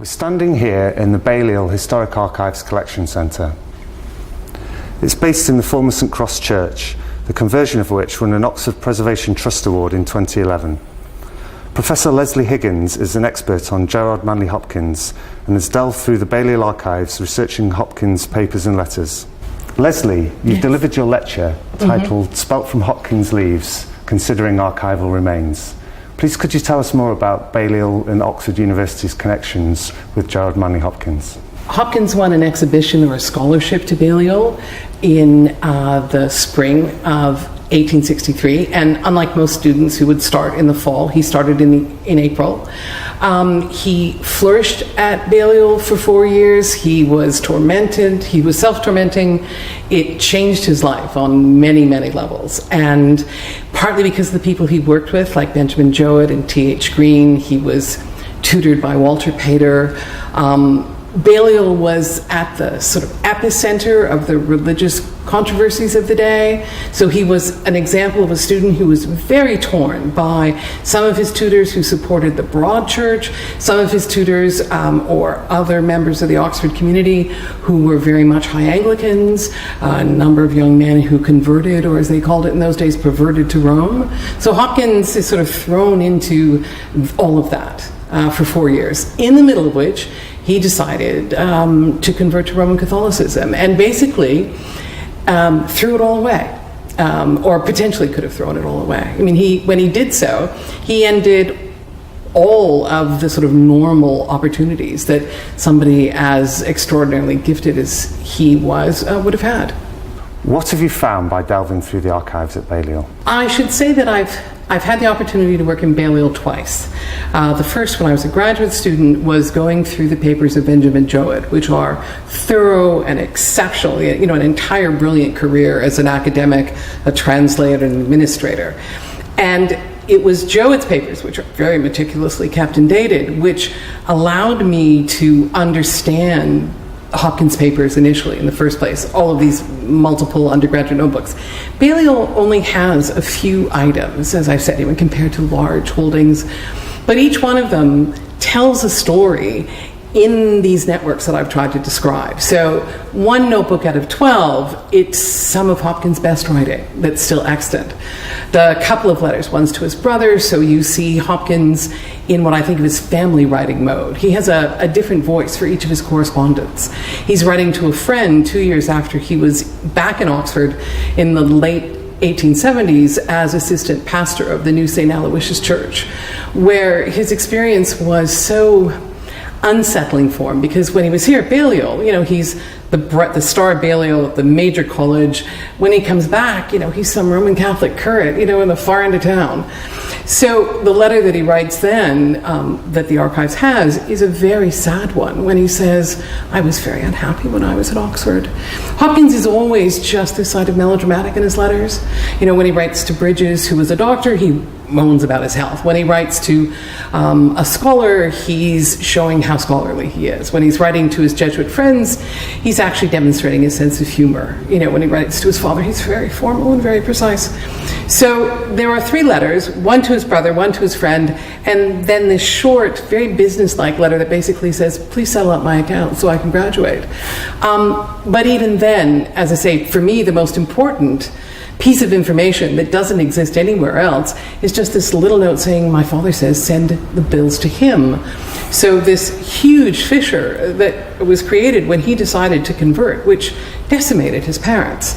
We're standing here in the Balliol Historic Archives Collection Centre. It's based in the former St Cross Church, the conversion of which won an Oxford Preservation Trust Award in 2011. Professor Lesley Higgins is an expert on Gerard Manley Hopkins and has delved through the Balliol archives researching Hopkins' papers and letters. Lesley, you've delivered your lecture titled Spelt from Hopkins' Leaves, Considering Archival Remains. Please could you tell us more about Balliol and Oxford University's connections with Gerard Manley Hopkins? Hopkins won an exhibition or a scholarship to Balliol in the spring of 1863, and unlike most students who would start in the fall, he started in April. He flourished at Balliol for 4 years. He was tormented. He was self-tormenting. It changed his life on many, many levels, and partly because of the people he worked with, like Benjamin Jowett and T.H. Green. He was tutored by Walter Pater. Balliol was at the sort of epicenter of the religious controversies of the day. So he was an example of a student who was very torn by some of his tutors who supported the broad church, some of his tutors or other members of the Oxford community who were very much high Anglicans, a number of young men who converted, or as they called it in those days, perverted to Rome. So Hopkins is sort of thrown into all of that for 4 years, in the middle of which he decided to convert to Roman Catholicism, and basically threw it all away, or potentially could have thrown it all away. I mean, when he did so, he ended all of the sort of normal opportunities that somebody as extraordinarily gifted as he was would have had. What have you found by delving through the archives at Balliol? I should say that I've had the opportunity to work in Balliol twice. The first, when I was a graduate student, was going through the papers of Benjamin Jowett, which are thorough and exceptional, an entire brilliant career as an academic, a translator, and administrator. And it was Jowett's papers, which are very meticulously kept and dated, which allowed me to understand Hopkins' papers initially in the first place, all of these multiple undergraduate notebooks. Balliol only has a few items, as I've said, even compared to large holdings, but each one of them tells a story in these networks that I've tried to describe. So one notebook out of 12, it's some of Hopkins' best writing that's still extant. The couple of letters, one's to his brother, so you see Hopkins in what I think of as family writing mode. He has a different voice for each of his correspondence. He's writing to a friend 2 years after he was back in Oxford in the late 1870s as assistant pastor of the new St. Aloysius Church, where his experience was so unsettling for him, because when he was here at Balliol, he's the star of Balliol, the major college. When he comes back, he's some Roman Catholic curate, in the far end of town. So the letter that he writes then, that the archives has, is a very sad one when he says, "I was very unhappy when I was at Oxford." Hopkins is always just this side of melodramatic in his letters. When he writes to Bridges, who was a doctor, he moans about his health. When he writes to a scholar, he's showing how scholarly he is. When he's writing to his Jesuit friends, he's actually demonstrating his sense of humor. When he writes to his father, he's very formal and very precise. So there are 3 letters, one to his brother, one to his friend, and then this short, very businesslike letter that basically says, "Please settle up my account so I can graduate." But even then, as I say, for me, the most important piece of information that doesn't exist anywhere else is just this little note saying, "My father says send the bills to him." So this huge fissure that was created when he decided to convert, which decimated his parents.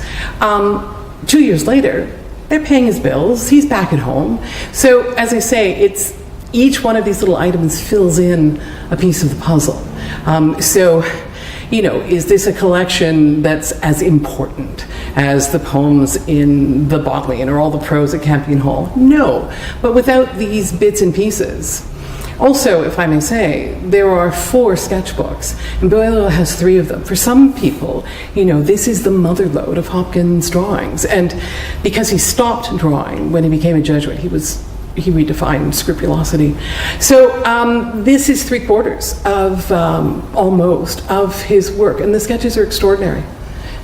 2 years later, they're paying his bills, he's back at home. So as I say, it's each one of these little items fills in a piece of the puzzle. Is this a collection that's as important as the poems in the Bodleian or all the prose at Campion Hall? No, but without these bits and pieces. Also, if I may say, there are 4 sketchbooks, and Balliol has 3 of them. For some people, this is the motherlode of Hopkins' drawings, and because he stopped drawing when he became a Jesuit, he redefined scrupulosity. So this is 3/4 of almost of his work, and the sketches are extraordinary.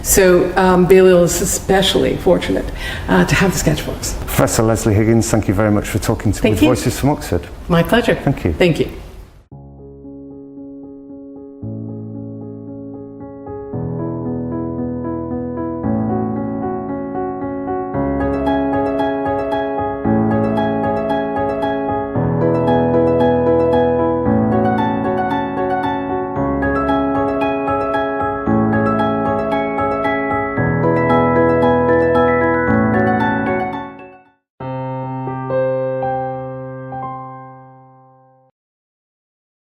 So Balliol is especially fortunate to have the sketchbooks. Professor Lesley Higgins, thank you very much for talking to me with Voices from Oxford. My pleasure. Thank you. Thank you.